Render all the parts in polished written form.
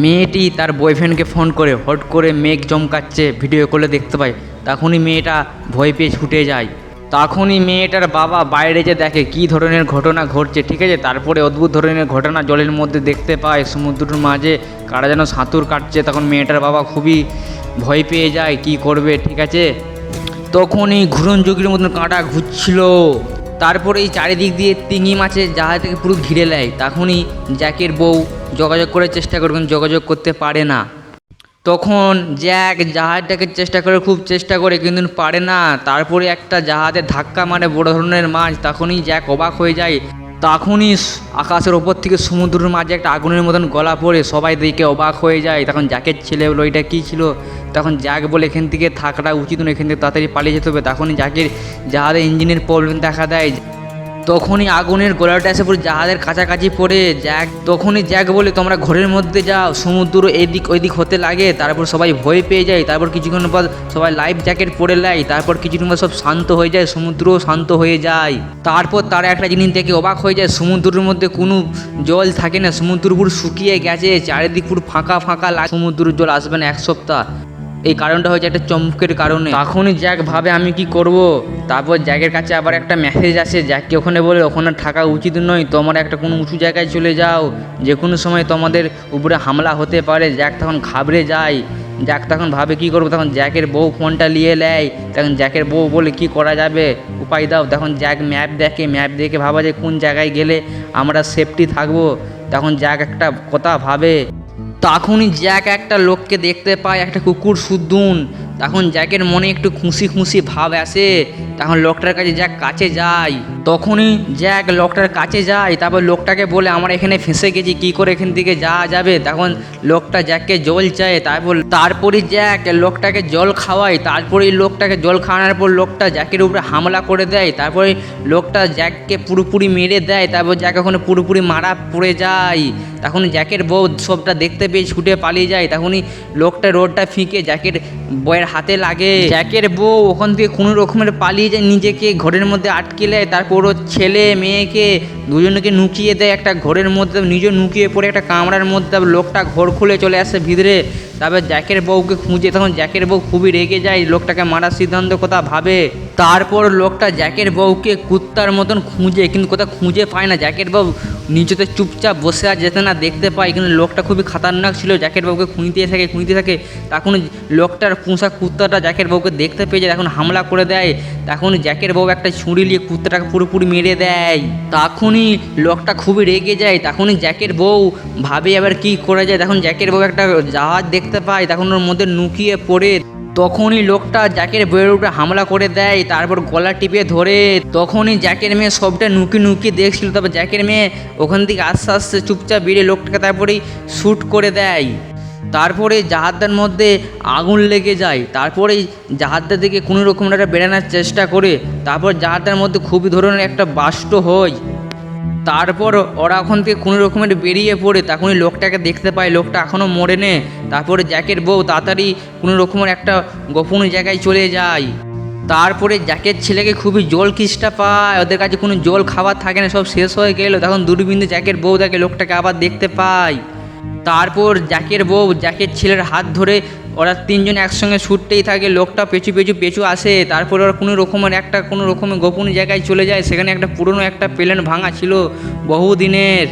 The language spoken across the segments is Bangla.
মেয়েটি তার বয়ফ্রেন্ডকে ফোন করে হট করে মেঘ চমকাচ্ছে ভিডিও কলে দেখতে পায়। তখনই মেয়েটা ভয় পেয়ে ছুটে যায়। তখনই মেয়েটার বাবা বাইরে যে দেখে কী ধরনের ঘটনা ঘটছে, ঠিক আছে। তারপরে অদ্ভুত ধরনের ঘটনা জলের মধ্যে দেখতে পায়, সমুদ্রের মাঝে কারা যেন সাঁতার কাটছে। তখন মেয়েটার বাবা খুবই ভয় পেয়ে যায়, কি করবে, ঠিক আছে। তখনই ঘুরন যোগীর মতন কাঁটা ঘুরছিল। তারপরে এই চারিদিক দিয়ে তিঙি মাছের জাহাজ থেকে পুরো ঘিরে নেয়। তখনই জ্যাকের বউ যোগাযোগ করার চেষ্টা করে কিন্তু যোগাযোগ করতে পারে না। তখন জ্যাক জাহাজটাকে খুব চেষ্টা করে কিন্তু পারে না। তারপরে একটা জাহাজে ধাক্কা মারে বড় ধরনের মাছ। তখনই জ্যাক অবাক হয়ে যায়। তখনই আকাশের ওপর থেকে সমুদ্রের মাঝে একটা আগুনের মতন গলা পড়ে সবাই দেখে অবাক হয়ে যায়। তখন জ্যাকের ছেলে বলে এটা কী ছিল। তখন জ্যাক বলে এখান থেকে থাকাটা উচিত নয়, এখান থেকে তাড়াতাড়ি পালিয়ে যেতে হবে। তখনই জ্যাকের জাহাজের ইঞ্জিনের প্রবলেম দেখা দেয়। তখনই আগুনের গোলাটা এসে পুরো জাহাজের কাছাকাছি পড়ে তখনই জ্যাক বলে তোমরা ঘরের মধ্যে যাও, সমুদ্র এদিক ওইদিক হতে লাগে। তারপর সবাই ভয় পেয়ে যায়। তারপর কিছুক্ষণ পর সবাই লাইফ জ্যাকেট পরে নেয়। তারপর কিছুক্ষণ পর সব শান্ত হয়ে যায়, সমুদ্রও শান্ত হয়ে যায়। তারপর তারা একটা জিনিস দেখে অবাক হয়ে যায়, সমুদ্রের মধ্যে কোনো জল থাকে না, সমুদ্র পুরো শুকিয়ে গেছে, চারিদিক পুরো ফাঁকা ফাঁকা লাগে। সমুদ্রের জল আসবে না এক সপ্তাহ। এই কারণটা হচ্ছে একটা চমকের কারণে। তখনই জ্যাক ভাবে আমি কি করব। তারপর জ্যাকের কাছে আবার একটা মেসেজ আসে, জ্যাককে ওখানে বলে ওখানে থাকা উচিত নয়, তোমরা একটা কোনো উঁচু জায়গায় চলে যাও, যে কোনো সময় তোমাদের উপরে হামলা হতে পারে। জ্যাক তখন ঘাবড়ে যায়। জ্যাক তখন ভাবে কি করবো। তখন জ্যাকের বউ ফোনটা নিয়ে নেয়। তখন জ্যাকের বউ বলে কি করা যাবে, উপায় দাও। তখন জ্যাক ম্যাপ দেখে ভাবা যে কোন জায়গায় গেলে আমরা সেফটি থাকবো। তখন জ্যাক একটা কথা ভাবে। তখনই জ্যাক একটা লোককে দেখতে পায়, একটা কুকুর সুদ্দুন। তখন জ্যাকের মনে একটু খুশি খুশি ভাব আসে। তখন লোকটার কাছে জ্যাক কাছে যায়। তখনই জ্যাক লোকটার কাছে যায়। তারপর লোকটাকে বলে আমরা এখানে ফেঁসে গেছি, কি করে এখান থেকে যাওয়া যাবে। তখন লোকটা জ্যাককে জল চায়। তারপরে জ্যাক লোকটাকে জল খাওয়ায়। তারপরে লোকটাকে জল খাওয়ানোর পর লোকটা জ্যাকের উপরে হামলা করে দেয়। তারপরে লোকটা জ্যাককে পুরোপুরি মেরে দেয়। তারপর জ্যাক ওখানে পুরোপুরি মারা পড়ে যায়। তখন জ্যাকের বউ সবটা দেখতে পেয়ে ছুটে পালিয়ে যায়। তখনই লোকটা রোডটা ফিকে জ্যাকের বউয়ের হাতে লাগে। জ্যাকের বউ ওখান থেকে কোনো রকমের পালিয়ে যায়, নিজেকে ঘরের মধ্যে আটকে নেয়। তারপর ওর ছেলে মেয়েকে দুজনকে নুকিয়ে দেয় একটা ঘরের মধ্যে, নিজে নুকিয়ে পড়ে একটা কামরার মধ্যে। তারপর লোকটা ঘর খুলে চলে আসে ভিতরে। তারপর জ্যাকের বউকে খুঁজে। তখন জ্যাকের বউ খুবই রেগে যায়, লোকটাকে মারার সিদ্ধান্ত কথা ভাবে। তারপর লোকটা জ্যাকের বউকে কুত্তার মতন খুঁজে কিন্তু কোথাও খুঁজে পায় না। জ্যাকের বউ নিচেতে চুপচাপ বসে আর যেতে না দেখতে পায়, কিন্তু লোকটা খুবই খাতারনাক ছিল। জ্যাকের বউকে খুঁজতে থাকে। তখন লোকটার পোষা কুত্তাটা জ্যাকের বউকে দেখতে পেয়ে যায়, এখন হামলা করে দেয়। তখন জ্যাকের বউ একটা ছুরি নিয়ে কুত্তাটাকে পুরোপুরি মেরে দেয়। তখনই লোকটা খুবই রেগে যায়। তখনই জ্যাকের বউ ভাবে আবার কি করা যায়। তখন জ্যাকের বউ একটা জাহাজ দেখতে পায়, তখন ওর মধ্যে নুকিয়ে পড়ে। তখনই লোকটা জ্যাকের বউয়ের উপরে হামলা করে দেয়। তারপর গলা টিপে ধরে। তখনই জ্যাকের মেয়ে সবটা নুকি দেখছিল। তারপর জ্যাকের মেয়ে ওখান থেকে আস্তে আস্তে চুপচাপ বেরিয়ে লোকটাকে তারপরেই শ্যুট করে দেয়। তারপরে জাহাজটার মধ্যে আগুন লেগে যায়। তারপরে জাহাজটা থেকে কোনো রকম একটা বেরানোর চেষ্টা করে। তারপর জাহাজটার মধ্যে খুবই ধরনের একটা বাষ্ট হয়। তারপর ওরা ওখান থেকে কোনো রকমের বেরিয়ে পড়ে। তখনই লোকটাকে দেখতে পায়, লোকটা এখনও মরেনে। তারপরে জ্যাকের বউ তাড়াতাড়ি কোনো রকমের একটা গোপন জায়গায় চলে যায়। তারপরে জ্যাকের ছেলেকে খুবই জল কিষ্টা পায়, ওদের কাছে কোনো জল খাবার থাকে না, সব শেষ হয়ে গেল। তখন দূরবীনে জ্যাকের বউ দেখে লোকটাকে আবার দেখতে পায়। তারপর জ্যাকের বউ জ্যাকের ছেলের হাত ধরে ওরা তিনজন একসঙ্গে ছুটতেই থাকে। লোকটা পেছু আসে। তারপর ওরা কোনো রকমের গোপন জায়গায় চলে যায়। সেখানে একটা পুরনো একটা প্লেন ভাঙা ছিল বহুদিনের।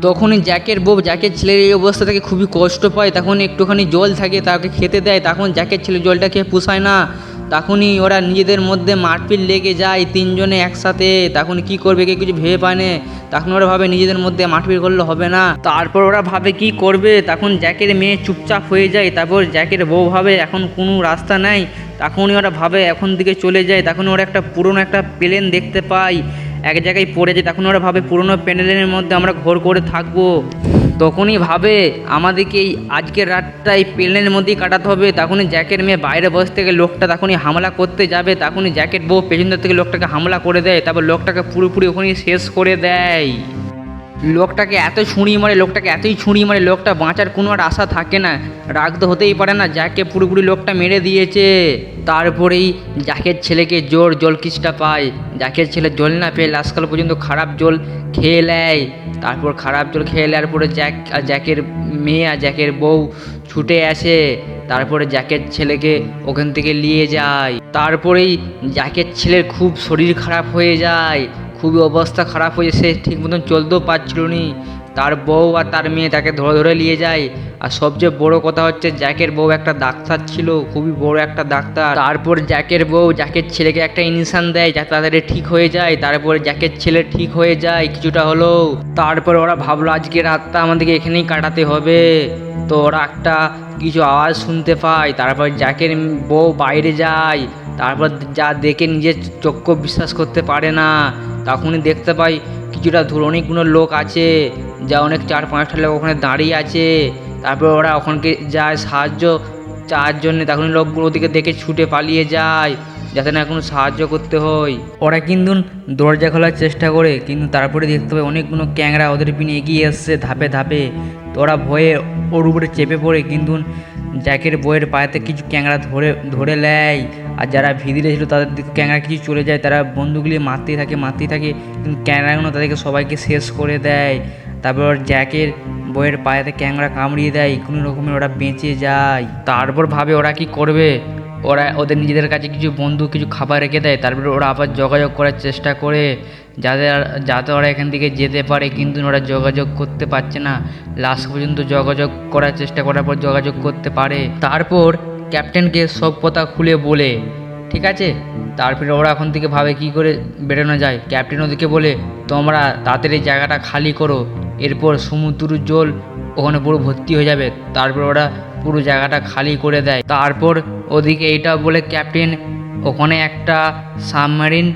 তখনই জ্যাকের বউ জ্যাকের ছেলের এই অবস্থা থেকে খুবই কষ্ট পায়। তখন একটুখানি জল থাকে, তাকে খেতে দেয়। তখন জ্যাকের ছেলে জলটা খেয়ে পুষায় না। তখনই ওরা নিজেদের মধ্যে মারপিট লেগে যায় তিনজনে একসাথে। তখন কি করবে কেউ কিছু ভেবে পায় না। তখন ওরা ভাবে নিজেদের মধ্যে মারপিট করলে হবে না। তারপর ওরা ভাবে কি করবে। তখন জ্যাকের মেয়ে চুপচাপ হয়ে যায়। তারপর জ্যাকের বউ ভাবে এখন কোনো রাস্তা নাই। তখনই ওরা ভাবে এখন দিকে চলে যায়। তখন ওরা একটা পুরনো একটা প্লেন দেখতে পায় এক জায়গায় পড়ে যায়। তখন ওরা ভাবে পুরনো প্যানেলের মধ্যে আমরা ঘর করে থাকবো। তখনই ভাবে আমাদেরকে এই আজকের রাতটা এই প্লেনের মধ্যেই কাটাতে হবে। তখনই জ্যাকের মেয়ে বাইরে বসে থেকে লোকটা তখনই হামলা করতে যাবে। তখনই জ্যাকেট বউ পেছন থেকে লোকটাকে হামলা করে দেয়। তারপর লোকটাকে পুরোপুরি ওখানেই শেষ করে দেয়। লোকটাকে এত ছুঁড়ি মারে, লোকটাকে এতই ছুঁড়ি মারে, লোকটা বাঁচার কোনো আর আশা থাকে না। রাগ তো হতেই পারে না, জ্যাককে পুরোপুরি লোকটা মেরে দিয়েছে। তারপরেই জ্যাকের ছেলেকে জল কিসটা পায়। জ্যাকের ছেলে জল না পেয়ে লাস্টকাল পর্যন্ত খারাপ জল খেয়ে নেয়। তারপর খারাপ জল খেয়ে নেওয়ার পরে জ্যাকের মেয়ে আর জ্যাকের বউ ছুটে আসে। তারপরে জ্যাকের ছেলেকে ওখান থেকে নিয়ে যায়। তারপরেই জ্যাকের ছেলের খুব শরীর খারাপ হয়ে যায়, খুবই অবস্থা খারাপ হয়ে, সে ঠিক মতন চলতেও পারছিল নি। তার বউ আর তার মেয়ে তাকে ধরে ধরে নিয়ে যায়। আর সবচেয়ে বড় কথা হচ্ছে জ্যাকের বউ একটা ডাক্তার ছিল, খুবই বড় একটা ডাক্তার। তারপর জ্যাকের বউ জ্যাকের ছেলেকে একটা ইনজেকশন দেয় যাতে তাড়াতাড়ি ঠিক হয়ে যায়। তারপরে জ্যাকের ছেলে ঠিক হয়ে যায় কিছুটা হলেও। তারপর ওরা ভাবলো আজকে রাতটা আমাদেরকে এখানেই কাটাতে হবে। তো ওরা একটা কিছু আওয়াজ শুনতে পায়। তারপর জ্যাকের বউ বাইরে যায়। তারপর যা দেখে নিজের চক্ষু বিশ্বাস করতে পারে না। তখনই দেখতে পাই কিছুটা দূর অনেকগুলো লোক আছে, যা অনেক 4-5টা লোক ওখানে দাঁড়িয়ে আছে। তারপর ওরা ওখানকে যায় সাহায্য চাওয়ার জন্য। তখনই লোকগুলো ওদিকে দেখে ছুটে পালিয়ে যায় যাতে না কোনো সাহায্য করতে হয়। ওরা কিন্তু দরজা খোলার চেষ্টা করে, কিন্তু তারপরে দেখতে পাই অনেকগুলো ক্যাংরা ওদের পিনে এগিয়ে এসছে ধাপে ধাপে। তো ওরা ভয়ে ওর উপরে চেপে পড়ে, কিন্তু জ্যাকের বইয়ের পায়েতে কিছু ক্যাংরা ধরে নেয়। আর যারা ভিদিরে ছিল তাদের ক্যাংরা কিছু চলে যায়, তারা বন্দুকগুলি মারতেই থাকে, কিন্তু ক্যাংরাগুলো তাদেরকে সবাইকে শেষ করে দেয়। তারপর জ্যাকের বইয়ের পায়েতে ক্যাংরা কামড়িয়ে দেয়, কোনো রকমের ওরা বেঁচে যায়। তারপর ভাবে ওরা কি করবে। ওরা ওদের নিজেদের কাছে কিছু বন্দুক কিছু খাবার রেখে দেয়। তারপরে ওরা আবার যোগাযোগ করার চেষ্টা করে যাতে ওরা এখান থেকে যেতে পারে, কিন্তু ওরা যোগাযোগ করতে পারছে না। লাস্ট পর্যন্ত যোগাযোগ করার চেষ্টা করার পর যোগাযোগ করতে পারে। তারপর ক্যাপ্টেনকে সব কথা খুলে বলে, ঠিক আছে। তারপরে ওরা এখন থেকে ভাবে কি করে বেরোনো যায়। ক্যাপ্টেন ওদেরকে বলে তোমরা তাড়াতাড়ি জায়গাটা খালি করো, এরপর সমুদ্র জল ওখানে পুরো ভর্তি হয়ে যাবে। তারপর ওরা পুরো জায়গাটা খালি করে দেয়। তারপর ওদিকে এইটা বলে ক্যাপ্টেন ওখানে একটা সাবমেরিন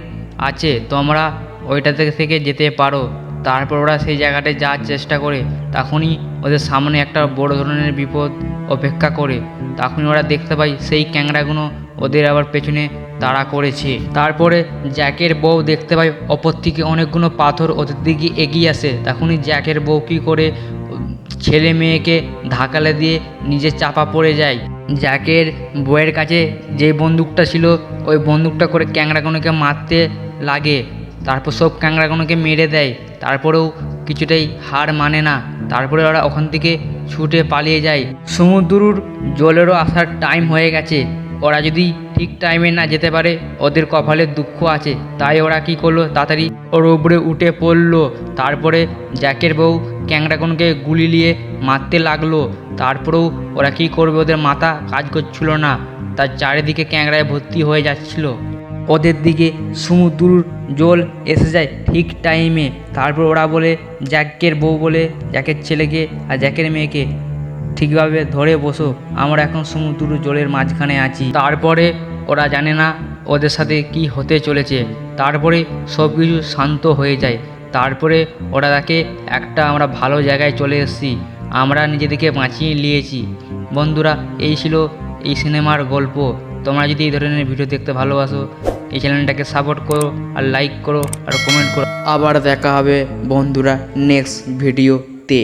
আছে, তোমরা ওইটা থেকে যেতে পারো। তারপর ওরা সেই জায়গাটায় যাওয়ার চেষ্টা করে। তখনই ওদের সামনে একটা বড় ধরনের বিপদ অপেক্ষা করে। তখনই ওরা দেখতে পায় সেই ক্যাংরাগুলো ওদের আবার পেছনে তাড়া করেছে। তারপরে জ্যাকের বউ দেখতে পায় অপর থেকে অনেকগুলো পাথর ওদের দিকে এগিয়ে আসে। তখনই জ্যাকের বউ কী করে ছেলে মেয়েকে ধাকালে দিয়ে নিজে চাপা পড়ে যায়। জ্যাকের বউয়ের কাছে যে বন্দুকটা ছিল ওই বন্দুকটা করে ক্যাংরাগুলোকে মারতে লাগে। তারপর সব ক্যাংরাগুলোকে মেরে দেয়। তারপরেও কিছুটাই হার মানে না। তারপরে ওরা ওখান থেকে ছুটে পালিয়ে যায়। সমুদ্রর জলেরও আসার টাইম হয়ে গেছে। ওরা যদি ঠিক টাইমে না যেতে পারে ওদের কপালে দুঃখ আছে। তাই ওরা কি করলো, তাড়াতাড়ি ওর উপরে উঠে পড়লো। তারপরে জ্যাকের বউ ক্যাংরাগুলোকে গুলি নিয়ে মারতে লাগলো। তারপরেও ওরা কি করবে, ওদের মাথা কাজ করছিল না। তার চারিদিকে ক্যাংরায় ভর্তি হয়ে যাচ্ছিল। ওদের দিকে সমুদ্রর জল এসে যায় ঠিক টাইমে। তারপর ওরা বলে জ্যাকের বউ বলে জ্যাকের ছেলেকে আর জ্যাকের মেয়েকে ঠিকভাবে ধরে বসো, আমরা এখন সমুদ্র জলের মাঝখানে আছি। তারপরে ওরা জানে না ওদের সাথে কি হতে চলেছে। তারপরে সব কিছু শান্ত হয়ে যায়। তারপরে ওরা তাকে আমরা ভালো জায়গায় চলে এসেছি, আমরা নিজেদেরকে বাঁচিয়ে নিয়েছি। বন্ধুরা, এই ছিল এই সিনেমার গল্প। তোমরা যদি এই ধরনের ভিডিও দেখতে ভালোবাসো এই চ্যানেলটাকে সাপোর্ট করো আর লাইক করো আর কমেন্ট করো। আবার দেখা হবে বন্ধুরা নেক্সট ভিডিওতে।